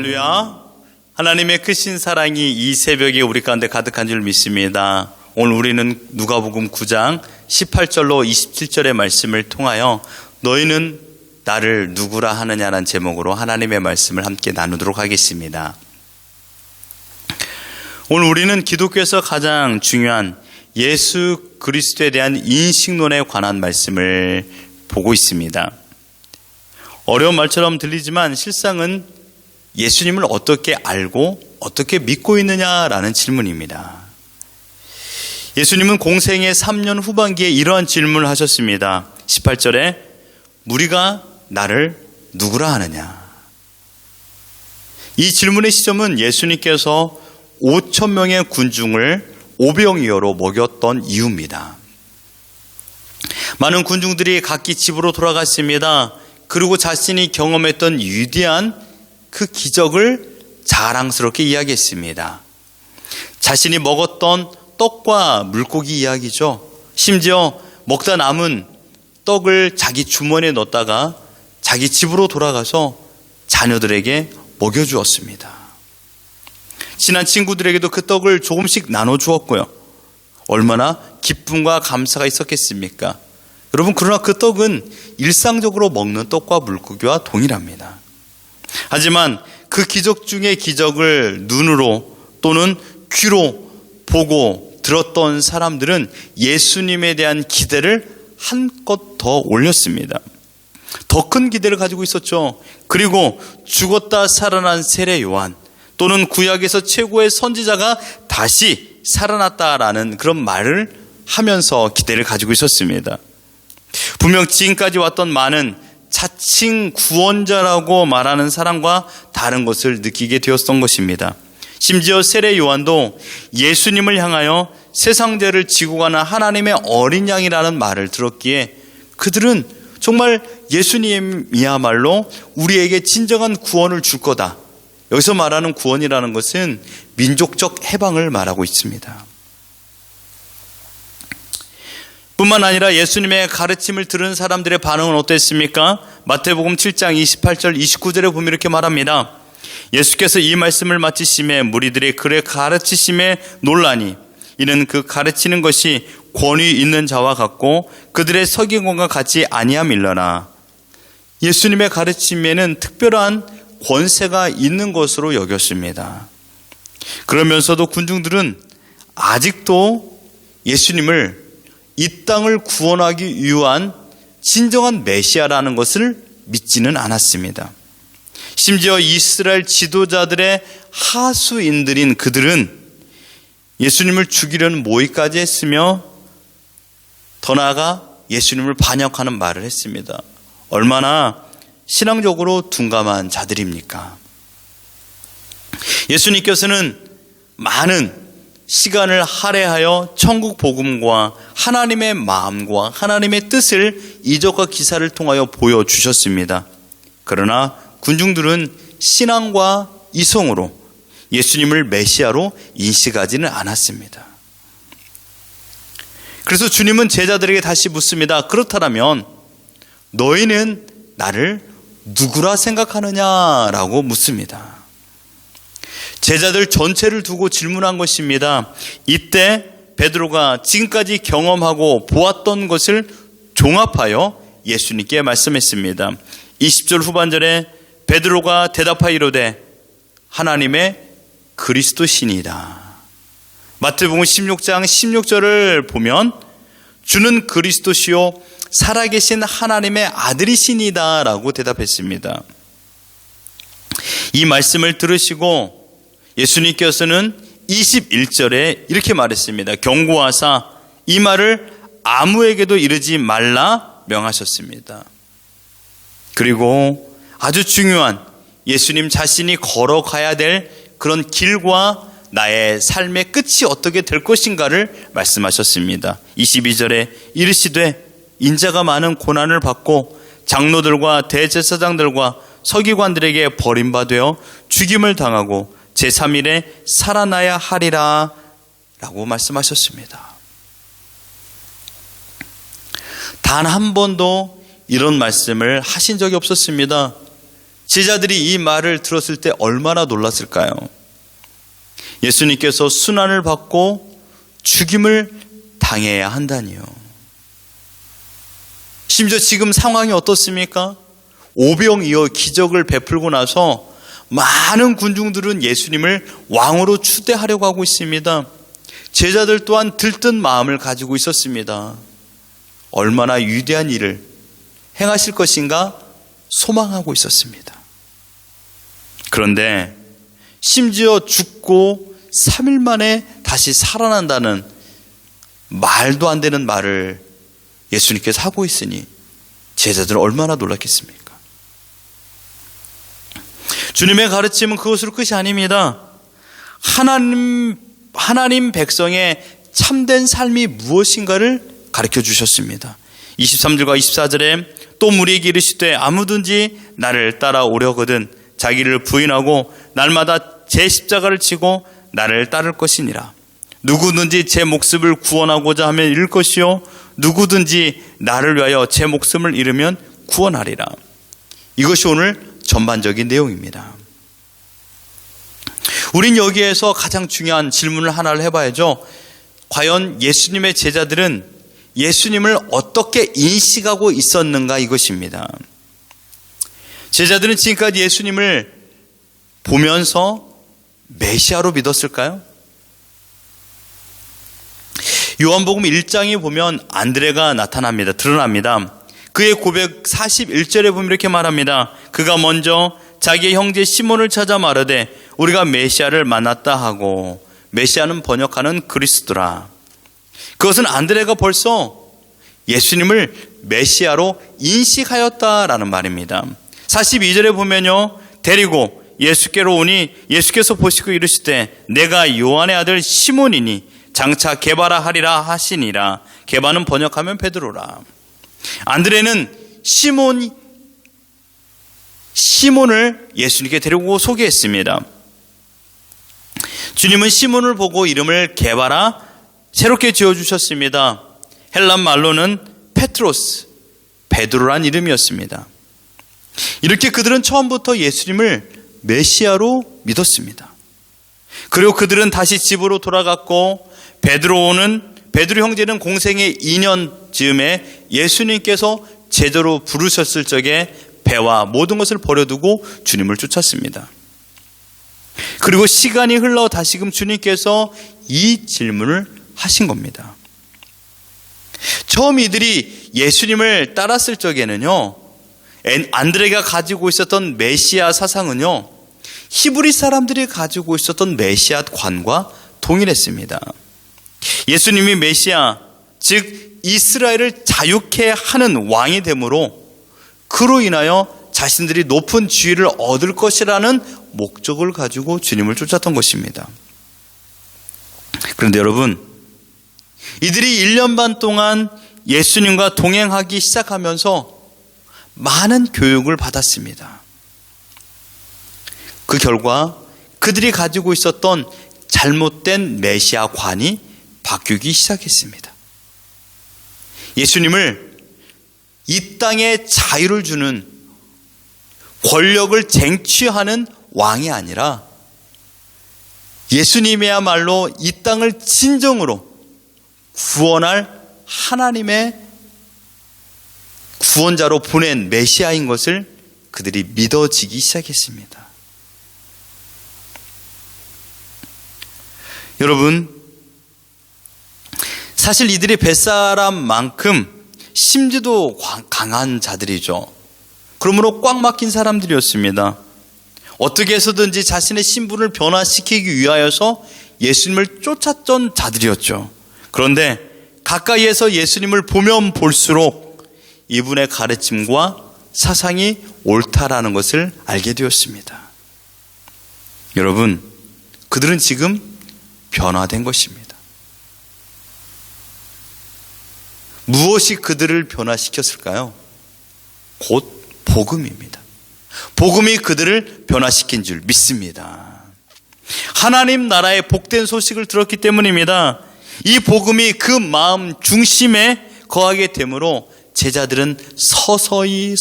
할렐루야. 하나님의 크신 사랑이 이 새벽에 우리 가운데 가득한 줄 믿습니다. 오늘 우리는 누가복음 9장 18절로 27절의 말씀을 통하여 너희는 나를 누구라 하느냐라는 제목으로 하나님의 말씀을 함께 나누도록 하겠습니다. 오늘 우리는 기독교에서 가장 중요한 예수 그리스도에 대한 인식론에 관한 말씀을 보고 있습니다. 어려운 말처럼 들리지만 실상은 예수님을 어떻게 알고 어떻게 믿고 있느냐라는 질문입니다. 예수님은 공생의 3년 후반기에 이러한 질문을 하셨습니다. 18절에 무리가 나를 누구라 하느냐. 이 질문의 시점은 예수님께서 5,000명의 군중을 오병이어로 먹였던 이유입니다. 많은 군중들이 각기 집으로 돌아갔습니다. 그리고 자신이 경험했던 위대한 그 기적을 자랑스럽게 이야기했습니다. 자신이 먹었던 떡과 물고기 이야기죠. 심지어 먹다 남은 떡을 자기 주머니에 넣었다가 자기 집으로 돌아가서 자녀들에게 먹여주었습니다. 친한 친구들에게도 그 떡을 조금씩 나눠주었고요. 얼마나 기쁨과 감사가 있었겠습니까? 여러분, 그러나 그 떡은 일상적으로 먹는 떡과 물고기와 동일합니다. 하지만 그 기적 중의 기적을 눈으로 또는 귀로 보고 들었던 사람들은 예수님에 대한 기대를 한껏 더 올렸습니다. 더 큰 기대를 가지고 있었죠. 그리고 죽었다 살아난 세례 요한 또는 구약에서 최고의 선지자가 다시 살아났다라는 그런 말을 하면서 기대를 가지고 있었습니다. 분명 지금까지 왔던 많은 자칭 구원자라고 말하는 사람과 다른 것을 느끼게 되었던 것입니다. 심지어 세례 요한도 예수님을 향하여 세상 죄를 지고 가는 하나님의 어린 양이라는 말을 들었기에 그들은 정말 예수님이야말로 우리에게 진정한 구원을 줄 거다. 여기서 말하는 구원이라는 것은 민족적 해방을 말하고 있습니다. 뿐만 아니라 예수님의 가르침을 들은 사람들의 반응은 어땠습니까? 마태복음 7장 28절 29절에 보면 이렇게 말합니다. 예수께서 이 말씀을 마치심에 무리들이 그를 가르치심에 놀라니 이는 그 가르치는 것이 권위 있는 자와 같고 그들의 서기관과 같이 아니함일러라. 예수님의 가르침에는 특별한 권세가 있는 것으로 여겼습니다. 그러면서도 군중들은 아직도 예수님을 이 땅을 구원하기 위한 진정한 메시아라는 것을 믿지는 않았습니다. 심지어 이스라엘 지도자들의 하수인들인 그들은 예수님을 죽이려는 모의까지 했으며 더 나아가 예수님을 반역하는 말을 했습니다. 얼마나 신앙적으로 둔감한 자들입니까? 예수님께서는 많은 시간을 할애하여 천국 복음과 하나님의 마음과 하나님의 뜻을 이적과 기사를 통하여 보여주셨습니다. 그러나 군중들은 신앙과 이성으로 예수님을 메시아로 인식하지는 않았습니다. 그래서 주님은 제자들에게 다시 묻습니다. 그렇다면 너희는 나를 누구라 생각하느냐라고 묻습니다. 제자들 전체를 두고 질문한 것입니다. 이때 베드로가 지금까지 경험하고 보았던 것을 종합하여 예수님께 말씀했습니다. 20절 후반절에 베드로가 대답하여 이르되 하나님의 그리스도시니이다. 마태복음 16장 16절을 보면 주는 그리스도시요 살아계신 하나님의 아들이시니이다 라고 대답했습니다. 이 말씀을 들으시고 예수님께서는 21절에 이렇게 말했습니다. 경고하사 이 말을 아무에게도 이르지 말라 명하셨습니다. 그리고 아주 중요한 예수님 자신이 걸어가야 될 그런 길과 나의 삶의 끝이 어떻게 될 것인가를 말씀하셨습니다. 22절에 이르시되 인자가 많은 고난을 받고 장로들과 대제사장들과 서기관들에게 버림받아 죽임을 당하고 제3일에 살아나야 하리라 라고 말씀하셨습니다. 단 한 번도 이런 말씀을 하신 적이 없었습니다. 제자들이 이 말을 들었을 때 얼마나 놀랐을까요? 예수님께서 순환을 받고 죽임을 당해야 한다니요. 심지어 지금 상황이 어떻습니까? 오병이어 기적을 베풀고 나서 많은 군중들은 예수님을 왕으로 추대하려고 하고 있습니다. 제자들 또한 들뜬 마음을 가지고 있었습니다. 얼마나 위대한 일을 행하실 것인가 소망하고 있었습니다. 그런데 심지어 죽고 3일 만에 다시 살아난다는 말도 안 되는 말을 예수님께서 하고 있으니 제자들은 얼마나 놀랐겠습니까? 주님의 가르침은 그것으로 끝이 아닙니다. 하나님 백성의 참된 삶이 무엇인가를 가르쳐 주셨습니다. 23절과 24절에 또 무리에게 이르시되 아무든지 나를 따라오려거든 자기를 부인하고 날마다 제 십자가를 지고 나를 따를 것이니라. 누구든지 제 목숨을 구원하고자 하면 잃을 것이요 누구든지 나를 위하여 제 목숨을 잃으면 구원하리라. 이것이 오늘 전반적인 내용입니다. 우린 여기에서 가장 중요한 질문을 하나를 해봐야죠. 과연 예수님의 제자들은 예수님을 어떻게 인식하고 있었는가, 이것입니다. 제자들은 지금까지 예수님을 보면서 메시아로 믿었을까요? 요한복음 1장에 보면 안드레가 나타납니다. 드러납니다. 그의 고백 41절에 보면 이렇게 말합니다. 그가 먼저 자기의 형제 시몬을 찾아 말하되 우리가 메시아를 만났다 하고, 메시아는 번역하는 그리스도라. 그것은 안드레가 벌써 예수님을 메시아로 인식하였다라는 말입니다. 42절에 보면요, 데리고 예수께로 오니 예수께서 보시고 이르시되 내가 요한의 아들 시몬이니 장차 게바라 하리라 하시니라. 게바는 번역하면 베드로라. 안드레는 시몬을 예수님께 데리고 소개했습니다. 주님은 시몬을 보고 이름을 게바라 새롭게 지어주셨습니다. 헬란 말로는 페트로스, 베드로란 이름이었습니다. 이렇게 그들은 처음부터 예수님을 메시아로 믿었습니다. 그리고 그들은 다시 집으로 돌아갔고, 베드로 형제는 공생의 2년 즈음에 예수님께서 제대로 부르셨을 적에 배와 모든 것을 버려두고 주님을 쫓았습니다. 그리고 시간이 흘러 다시금 주님께서 이 질문을 하신 겁니다. 처음 이들이 예수님을 따랐을 적에는요, 안드레가 가지고 있었던 메시아 사상은요, 히브리 사람들이 가지고 있었던 메시아 관과 동일했습니다. 예수님이 메시아, 즉 이스라엘을 자유케 하는 왕이 되므로 그로 인하여 자신들이 높은 지위를 얻을 것이라는 목적을 가지고 주님을 쫓았던 것입니다. 그런데 여러분, 이들이 1년 반 동안 예수님과 동행하기 시작하면서 많은 교육을 받았습니다. 그 결과 그들이 가지고 있었던 잘못된 메시아관이 바뀌기 시작했습니다. 예수님을 이 땅에 자유를 주는, 권력을 쟁취하는 왕이 아니라 예수님이야말로 이 땅을 진정으로 구원할 하나님의 구원자로 보낸 메시아인 것을 그들이 믿어지기 시작했습니다. 여러분, 사실 이들이 뱃사람만큼 심지도 강한 자들이죠. 그러므로 꽉 막힌 사람들이었습니다. 어떻게 해서든지 자신의 신분을 변화시키기 위하여서 예수님을 쫓았던 자들이었죠. 그런데 가까이에서 예수님을 보면 볼수록 이분의 가르침과 사상이 옳다라는 것을 알게 되었습니다. 여러분, 그들은 지금 변화된 것입니다. 무엇이 그들을 변화시켰을까요? 곧 복음입니다. 복음이 그들을 변화시킨 줄 믿습니다. 하나님 나라의 복된 소식을 들었기 때문입니다. 이 복음이 그 마음 중심에 거하게 되므로 제자들은 서서히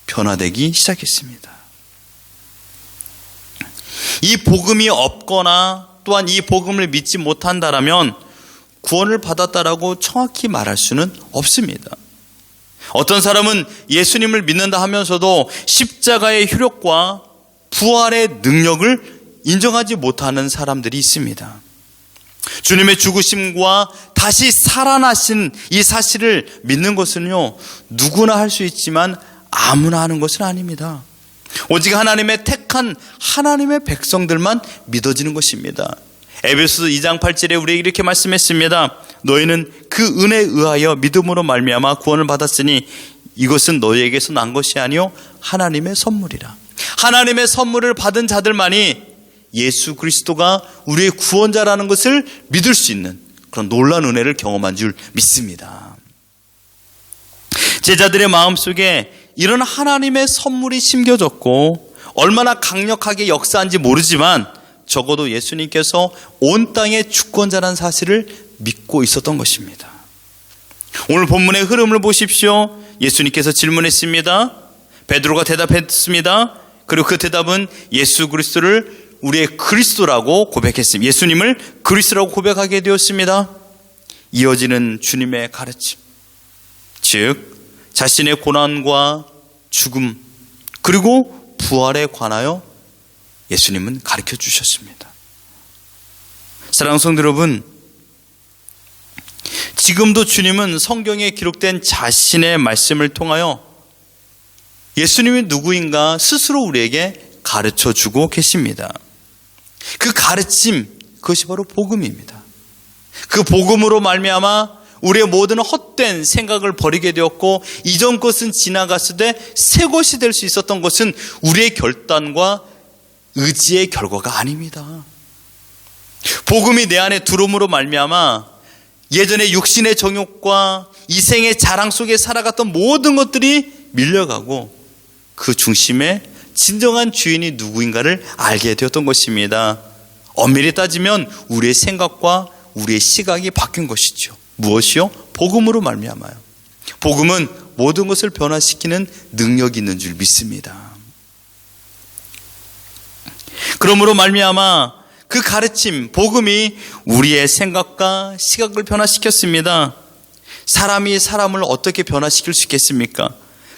변화되기 시작했습니다. 이 복음이 없거나 또한 이 복음을 믿지 못한다라면 구원을 받았다라고 정확히 말할 수는 없습니다. 어떤 사람은 예수님을 믿는다 하면서도 십자가의 효력과 부활의 능력을 인정하지 못하는 사람들이 있습니다. 주님의 죽으심과 다시 살아나신 이 사실을 믿는 것은요, 누구나 할 수 있지만 아무나 하는 것은 아닙니다. 오직 하나님의 택한 하나님의 백성들만 믿어지는 것입니다. 에베소서 2장 8절에 우리에게 이렇게 말씀했습니다. 너희는 그 은혜에 의하여 믿음으로 말미암아 구원을 받았으니 이것은 너희에게서 난 것이 아니요 하나님의 선물이라. 하나님의 선물을 받은 자들만이 예수 그리스도가 우리의 구원자라는 것을 믿을 수 있는 그런 놀라운 은혜를 경험한 줄 믿습니다. 제자들의 마음속에 이런 하나님의 선물이 심겨졌고 얼마나 강력하게 역사한지 모르지만 적어도 예수님께서 온 땅의 주권자라는 사실을 믿고 있었던 것입니다. 오늘 본문의 흐름을 보십시오. 예수님께서 질문했습니다. 베드로가 대답했습니다. 그리고 그 대답은 예수 그리스도를 우리의 그리스도라고 고백했습니다. 예수님을 그리스도라고 고백하게 되었습니다. 이어지는 주님의 가르침, 즉 자신의 고난과 죽음 그리고 부활에 관하여 예수님은 가르쳐 주셨습니다. 사랑하는 성도 여러분, 지금도 주님은 성경에 기록된 자신의 말씀을 통하여 예수님이 누구인가 스스로 우리에게 가르쳐 주고 계십니다. 그 가르침, 그것이 바로 복음입니다. 그 복음으로 말미암아 우리의 모든 헛된 생각을 버리게 되었고 이전 것은 지나갔으되 새 것이 될 수 있었던 것은 우리의 결단과 의지의 결과가 아닙니다. 복음이 내 안에 들어옴으로 말미암아 예전에 육신의 정욕과 이생의 자랑 속에 살아갔던 모든 것들이 밀려가고 그 중심에 진정한 주인이 누구인가를 알게 되었던 것입니다. 엄밀히 따지면 우리의 생각과 우리의 시각이 바뀐 것이죠. 무엇이요? 복음으로 말미암아요. 복음은 모든 것을 변화시키는 능력이 있는 줄 믿습니다. 그러므로 말미암아 그 가르침, 복음이 우리의 생각과 시각을 변화시켰습니다. 사람이 사람을 어떻게 변화시킬 수 있겠습니까?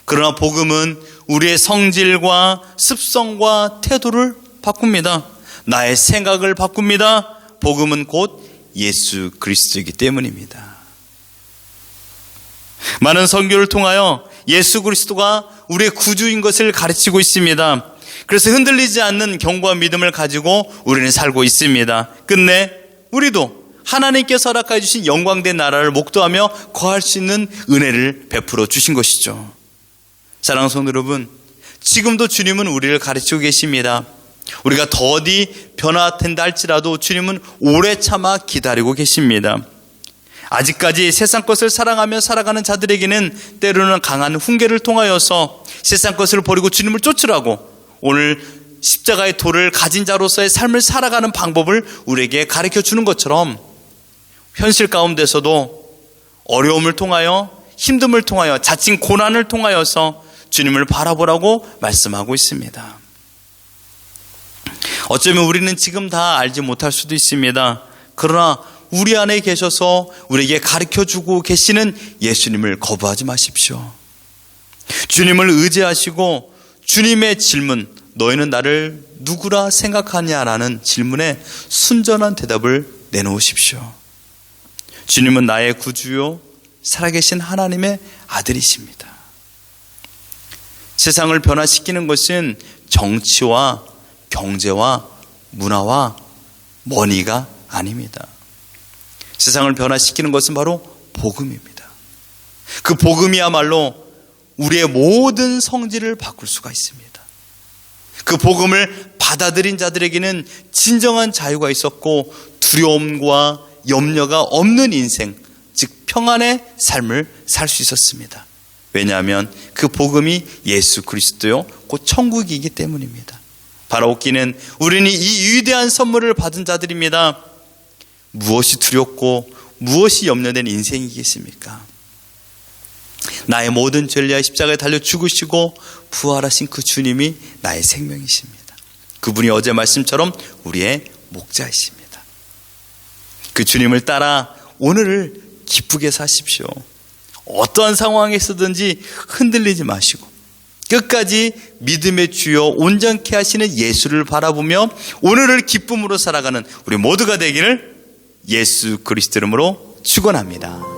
그러나 복음은 우리의 성질과 습성과 태도를 바꿉니다. 나의 생각을 바꿉니다. 복음은 곧 예수 그리스도이기 때문입니다. 많은 선교를 통하여 예수 그리스도가 우리의 구주인 것을 가르치고 있습니다. 그래서 흔들리지 않는 경고와 믿음을 가지고 우리는 살고 있습니다. 끝내 우리도 하나님께서 허락해 주신 영광된 나라를 목도하며 거할 수 있는 은혜를 베풀어 주신 것이죠. 사랑하는 성도 여러분, 지금도 주님은 우리를 가르치고 계십니다. 우리가 더디 변화된다 할지라도 주님은 오래 참아 기다리고 계십니다. 아직까지 세상 것을 사랑하며 살아가는 자들에게는 때로는 강한 훈계를 통하여서 세상 것을 버리고 주님을 쫓으라고 오늘 십자가의 도를 가진 자로서의 삶을 살아가는 방법을 우리에게 가르쳐 주는 것처럼 현실 가운데서도 어려움을 통하여 힘듦을 통하여 자칭 고난을 통하여서 주님을 바라보라고 말씀하고 있습니다. 어쩌면 우리는 지금 다 알지 못할 수도 있습니다. 그러나 우리 안에 계셔서 우리에게 가르쳐주고 계시는 예수님을 거부하지 마십시오. 주님을 의지하시고 주님의 질문, 너희는 나를 누구라 생각하냐라는 질문에 순전한 대답을 내놓으십시오. 주님은 나의 구주요 살아계신 하나님의 아들이십니다. 세상을 변화시키는 것은 정치와 경제와 문화와 머니가 아닙니다. 세상을 변화시키는 것은 바로 복음입니다. 그 복음이야말로 우리의 모든 성질을 바꿀 수가 있습니다. 그 복음을 받아들인 자들에게는 진정한 자유가 있었고 두려움과 염려가 없는 인생, 즉 평안의 삶을 살 수 있었습니다. 왜냐하면 그 복음이 예수 그리스도요 곧 천국이기 때문입니다. 바로 웃기는 우리는 이 위대한 선물을 받은 자들입니다. 무엇이 두렵고 무엇이 염려된 인생이겠습니까? 나의 모든 죄를 위하여 십자가에 달려 죽으시고 부활하신 그 주님이 나의 생명이십니다. 그분이 어제 말씀처럼 우리의 목자이십니다. 그 주님을 따라 오늘을 기쁘게 사십시오. 어떠한 상황에서든지 흔들리지 마시고 끝까지 믿음의 주여 온전케 하시는 예수를 바라보며 오늘을 기쁨으로 살아가는 우리 모두가 되기를 예수 그리스도 이름으로 축원합니다.